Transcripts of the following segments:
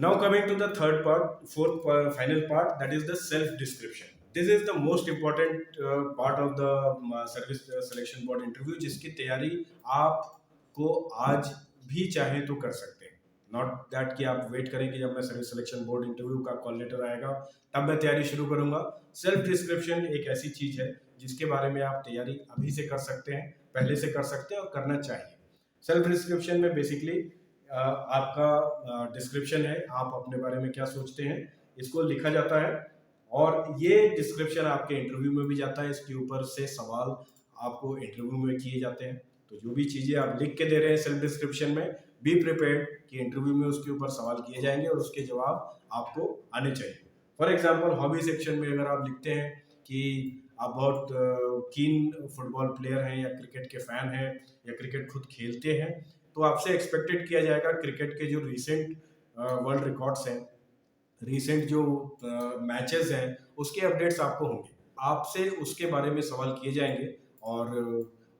Now coming to the third part, fourth part, final part, that is the self description. This is the most important part of the service selection board interview, जिसकी तैयारी आपको आज भी चाहे तो कर सकते हैं. नॉट दैट कि आप वेट करें कि जब मैं सर्विस सिलेक्शन बोर्ड इंटरव्यू का कॉल लेटर आएगा तब मैं तैयारी शुरू करूंगा. सेल्फ डिस्क्रिप्शन एक ऐसी चीज है जिसके बारे में आप तैयारी अभी से कर सकते हैं, पहले से कर सकते हैं और करना चाहिए. सेल्फ डिस्क्रिप्शन में बेसिकली आपका डिस्क्रिप्शन है, आप अपने बारे में क्या सोचते हैं इसको लिखा जाता है, और ये डिस्क्रिप्शन आपके इंटरव्यू में भी जाता है. इसके ऊपर से सवाल आपको इंटरव्यू में किए जाते हैं. तो जो भी चीज़ें आप लिख के दे रहे हैं सेल्फ डिस्क्रिप्शन में, बी प्रिपेयर्ड कि इंटरव्यू में उसके ऊपर सवाल किए जाएंगे और उसके जवाब आपको आने चाहिए. फॉर एग्जाम्पल हॉबी सेक्शन में अगर आप लिखते हैं कि आप बहुत कीन फुटबॉल प्लेयर हैं या क्रिकेट के फैन हैं या क्रिकेट खुद खेलते हैं, तो आपसे एक्सपेक्टेड किया जाएगा क्रिकेट के जो रिसेंट वर्ल्ड रिकॉर्ड्स हैं, रिसेंट जो मैचेस हैं, उसके अपडेट्स आपको होंगे, आपसे उसके बारे में सवाल किए जाएंगे. और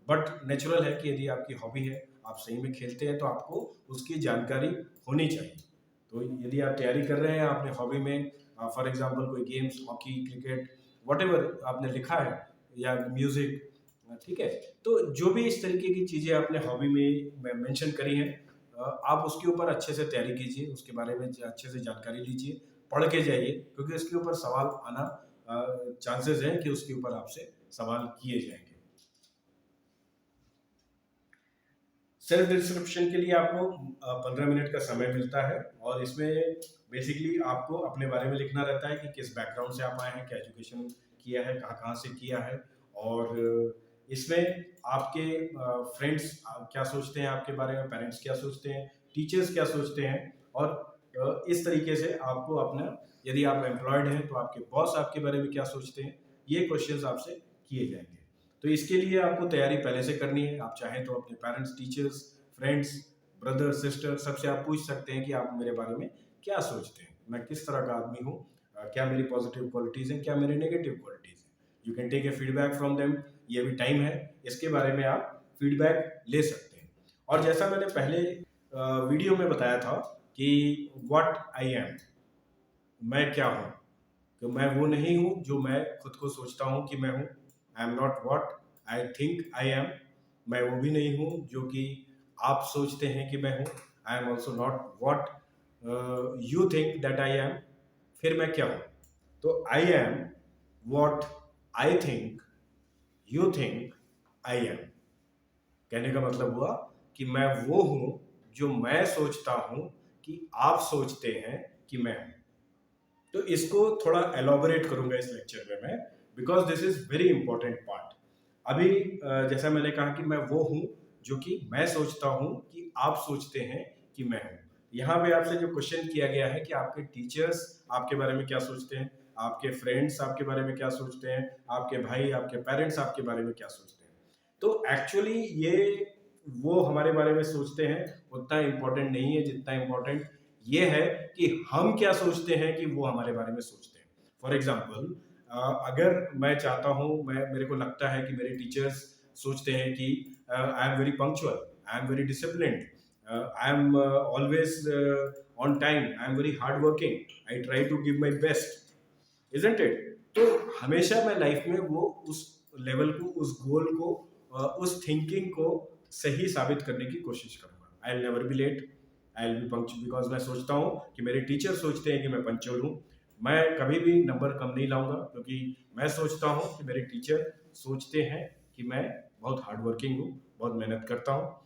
बट नेचुरल है कि यदि आपकी हॉबी है, आप सही में खेलते हैं, तो आपको उसकी जानकारी होनी चाहिए. तो यदि आप तैयारी कर रहे हैं अपने हॉबी में, फॉर एग्जांपल कोई गेम्स, हॉकी, क्रिकेट, व्हाटएवर आपने लिखा है, या म्यूजिक, ठीक है, तो जो भी इस तरीके की चीज़ें आपने हॉबी में मेंशन करी हैं, आप उसके ऊपर अच्छे से तैयारी कीजिए, उसके बारे में अच्छे से जानकारी लीजिए, पढ़ के जाइए, क्योंकि उसके ऊपर सवाल आना चांसेस हैं कि उसके ऊपर आपसे सवाल किए जाएंगे. सेल्फ डिस्क्रिप्शन के लिए आपको 15 मिनट का समय मिलता है, और इसमें बेसिकली आपको अपने बारे में लिखना रहता है कि किस बैकग्राउंड से आप आए हैं, क्या एजुकेशन किया है, कहाँ कहाँ से किया है, और इसमें आपके फ्रेंड्स क्या सोचते हैं आपके बारे में, पेरेंट्स क्या सोचते हैं, टीचर्स क्या सोचते हैं, और इस तरीके से आपको अपना, यदि आप एम्प्लॉयड हैं तो आपके बॉस आपके बारे में क्या सोचते हैं, ये क्वेश्चंस आपसे किए जाएंगे. तो इसके लिए आपको तैयारी पहले से करनी है. आप चाहें तो अपने parents, teachers, friends, brother, sister, सबसे आप पूछ सकते हैं कि आप मेरे बारे में क्या सोचते हैं, मैं किस तरह का आदमी हूँ, क्या मेरी पॉजिटिव क्वालिटीज़ हैं, क्या मेरी नेगेटिव क्वालिटीज़ हैं. You can take a feedback from them. ये भी टाइम है, इसके बारे में आप फीडबैक ले सकते हैं. और जैसा मैंने पहले वीडियो में बताया था कि व्हाट आई एम, मैं क्या हूँ, तो मैं वो नहीं हूँ जो मैं खुद को सोचता हूँ कि मैं हूँ. I am not what I think I am. मैं वो भी नहीं हूँ जो कि आप सोचते हैं कि मैं हूँ. I am also not what you think that I am. फिर मैं क्या हूँ? तो I am what I think you think I am. कहने का मतलब हुआ कि मैं वो हूँ जो मैं सोचता हूँ कि आप सोचते हैं कि मैं हूँ. तो इसको थोड़ा एलॉबरेट करूंगा इस लेक्चर में मैं, because this is very important part. अभी जैसा मैंने कहा कि मैं वो हूँ जो कि मैं सोचता हूँ कि आप सोचते हैं कि मैं हूँ. यहाँ पे आपसे जो क्वेश्चन किया गया है कि आपके टीचर्स आपके बारे में क्या सोचते हैं, आपके फ्रेंड्स आपके बारे में क्या सोचते हैं, आपके भाई, आपके पेरेंट्स आपके बारे में क्या सोचते हैं. तो एक्चुअली ये वो हमारे बारे में सोचते हैं उतना इम्पोर्टेंट नहीं है जितना इम्पोर्टेंट ये है कि हम क्या सोचते हैं कि वो हमारे बारे में सोचते हैं. फॉर एग्जाम्पल, अगर मैं चाहता हूँ, मेरे को लगता है कि मेरे टीचर्स सोचते हैं कि I am very punctual, I am very disciplined, I am always on time, I am very hard working, I try to give my best, isn't it. तो हमेशा मैं लाइफ में वो उस लेवल को, उस गोल को, उस थिंकिंग को सही साबित करने की कोशिश करूंगा. I will never be late, I will be punctual, because मैं सोचता हूँ कि मेरे टीचर सोचते हैं कि मैं पंक्चुअल हूँ. मैं कभी भी नंबर कम नहीं लाऊंगा, क्योंकि मैं सोचता हूँ कि मेरे टीचर सोचते हैं कि मैं बहुत हार्ड वर्किंग हूँ, बहुत मेहनत करता हूँ.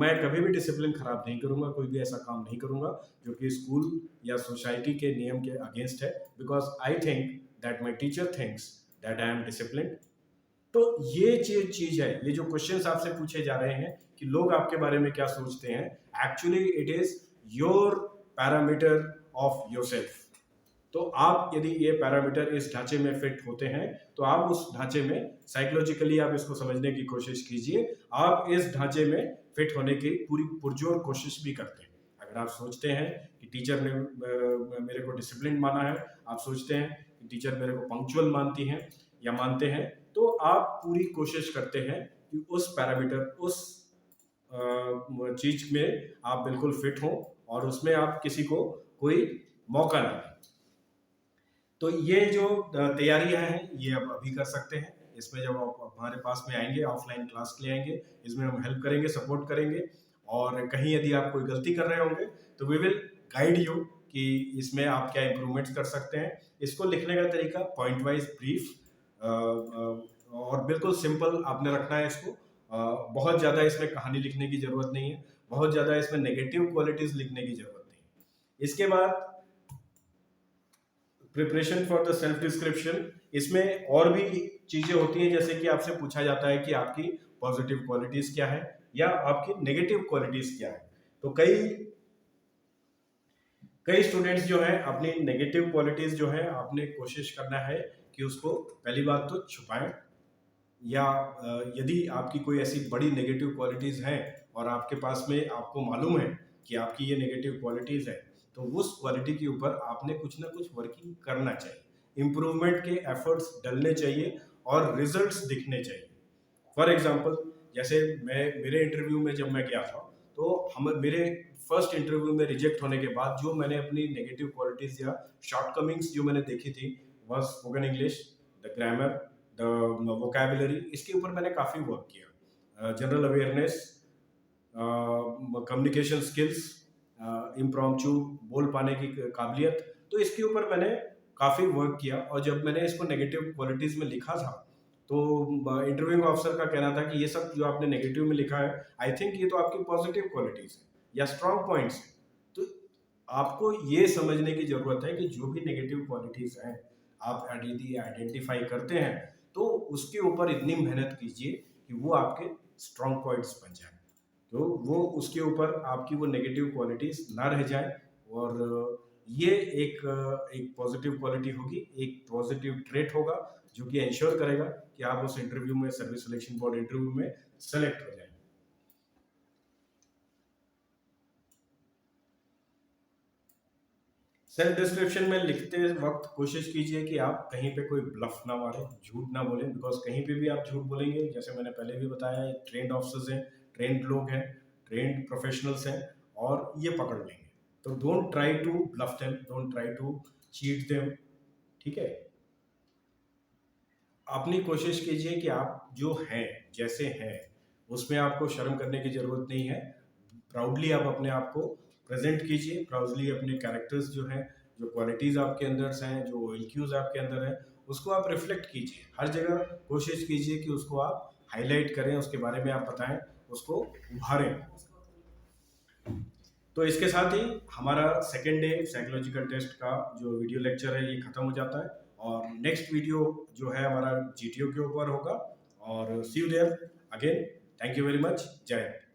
मैं कभी भी डिसिप्लिन खराब नहीं करूंगा, कोई भी ऐसा काम नहीं करूंगा जो कि स्कूल या सोसाइटी के नियम के अगेंस्ट है, because I think that my teacher thinks that I am discipline. तो ये चीज है, ये जो क्वेश्चंस आपसे पूछे जा रहे हैं कि लोग आपके बारे में क्या सोचते हैं, actually it is your parameter of yourself. तो आप यदि ये पैरामीटर इस ढांचे में फिट होते हैं, तो आप उस ढांचे में साइकोलॉजिकली आप इसको समझने की कोशिश कीजिए, आप इस ढांचे में फिट होने की पूरी पुरजोर कोशिश भी करते हैं. अगर आप सोचते हैं कि टीचर ने मेरे को डिसिप्लिन माना है, आप सोचते हैं कि टीचर मेरे को पंक्चुअल मानती हैं या मानते हैं, तो आप पूरी कोशिश करते हैं कि उस पैरामीटर, उस चीज में आप बिल्कुल फिट हो, और उसमें आप किसी को कोई मौका ना मिले। तो ये जो तैयारियां हैं ये आप अभी कर सकते हैं। इसमें जब आप हमारे पास में आएंगे, ऑफलाइन क्लास के लिए आएंगे, इसमें हम हेल्प करेंगे, सपोर्ट करेंगे। और कहीं यदि आप कोई गलती कर रहे होंगे तो वी विल गाइड यू कि इसमें आप क्या इम्प्रूवमेंट्स कर सकते हैं। इसको लिखने का तरीका पॉइंट वाइज ब्रीफ और बिल्कुल सिंपल आपने रखना है इसको। बहुत ज़्यादा इसमें कहानी लिखने की ज़रूरत नहीं है, बहुत ज़्यादा इसमें नेगेटिव क्वालिटीज़ लिखने की ज़रूरत नहीं है। इसके बाद preparation for the self description, इसमें और भी चीज़ें होती हैं, जैसे कि आपसे पूछा जाता है कि आपकी पॉजिटिव क्वालिटीज़ क्या है या आपकी नेगेटिव क्वालिटीज़ क्या है। तो कई स्टूडेंट्स जो हैं अपनी नेगेटिव क्वालिटीज़ जो है आपने कोशिश करना है कि उसको पहली बात तो छुपाएं, या यदि आपकी कोई ऐसी बड़ी नेगेटिव क्वालिटीज़ हैं और आपके पास में आपको मालूम है कि आपकी ये नेगेटिव क्वालिटीज़ है, तो उस क्वालिटी के ऊपर आपने कुछ ना कुछ वर्किंग करना चाहिए, इम्प्रूवमेंट के एफर्ट्स डलने चाहिए और रिजल्ट्स दिखने चाहिए। फॉर एग्जांपल, जैसे मेरे इंटरव्यू में जब मैं गया था, तो मेरे फर्स्ट इंटरव्यू में रिजेक्ट होने के बाद जो मैंने अपनी नेगेटिव क्वालिटीज़ या शॉर्टकमिंग्स जो मैंने देखी थी, वह spoken English, the grammar, the vocabulary, इसके ऊपर मैंने काफ़ी वर्क किया। General awareness, communication skills, impromptu बोल पाने की काबिलियत, तो इसके ऊपर मैंने काफ़ी वर्क किया। और जब मैंने इसको नेगेटिव क्वालिटीज़ में लिखा था, तो इंटरव्यूइंग ऑफिसर का कहना था कि ये सब जो आपने नेगेटिव में लिखा है, आई थिंक ये तो आपकी पॉजिटिव क्वालिटीज़ है या स्ट्रॉन्ग पॉइंट्स हैं। तो आपको ये समझने की ज़रूरत है कि जो भी नेगेटिव क्वालिटीज़ हैं आप यदि आइडेंटिफाई करते हैं, तो उसके ऊपर इतनी मेहनत कीजिए कि वो आपके स्ट्रॉन्ग पॉइंट्स बन जाए, तो वो उसके ऊपर आपकी वो नेगेटिव क्वालिटीज़ ना रह जाए। और ये एक पॉजिटिव क्वालिटी होगी, एक पॉजिटिव ट्रेट होगा जो कि इंश्योर करेगा कि आप उस इंटरव्यू में, सर्विस सिलेक्शन बोर्ड इंटरव्यू में सेलेक्ट हो जाए। सेल्फ डिस्क्रिप्शन में लिखते वक्त कोशिश कीजिए कि आप कहीं पे कोई ब्लफ ना मारें, झूठ ना बोलें, बिकॉज कहीं पे भी आप झूठ बोलेंगे, जैसे मैंने पहले भी बताया, ये ट्रेंड ऑफिसर्स हैं, ट्रेंड लोग हैं, ट्रेंड प्रोफेशनल्स हैं, और ये पकड़ लेंगे। तो don't try to bluff them, don't try to cheat them, ठीक है। अपनी कोशिश कीजिए कि आप जो हैं, जैसे हैं, उसमें आपको शर्म करने की ज़रूरत नहीं है। प्राउडली आप अपने आप को प्रेजेंट कीजिए, प्राउडली अपने कैरेक्टर्स जो हैं, जो क्वालिटीज़ आपके अंदर हैं, जो एलक्यूज आपके अंदर हैं, उसको आप रिफ्लेक्ट कीजिए। हर जगह कोशिश कीजिए कि उसको आप हाईलाइट करें, उसके बारे में आप बताएं, उसको उभारें। तो इसके साथ ही हमारा सेकेंड डे साइकोलॉजिकल टेस्ट का जो वीडियो लेक्चर है ये ख़त्म हो जाता है, और नेक्स्ट वीडियो जो है हमारा जीटीओ के ऊपर होगा। और see you there again. Thank you very much. जय हिंद।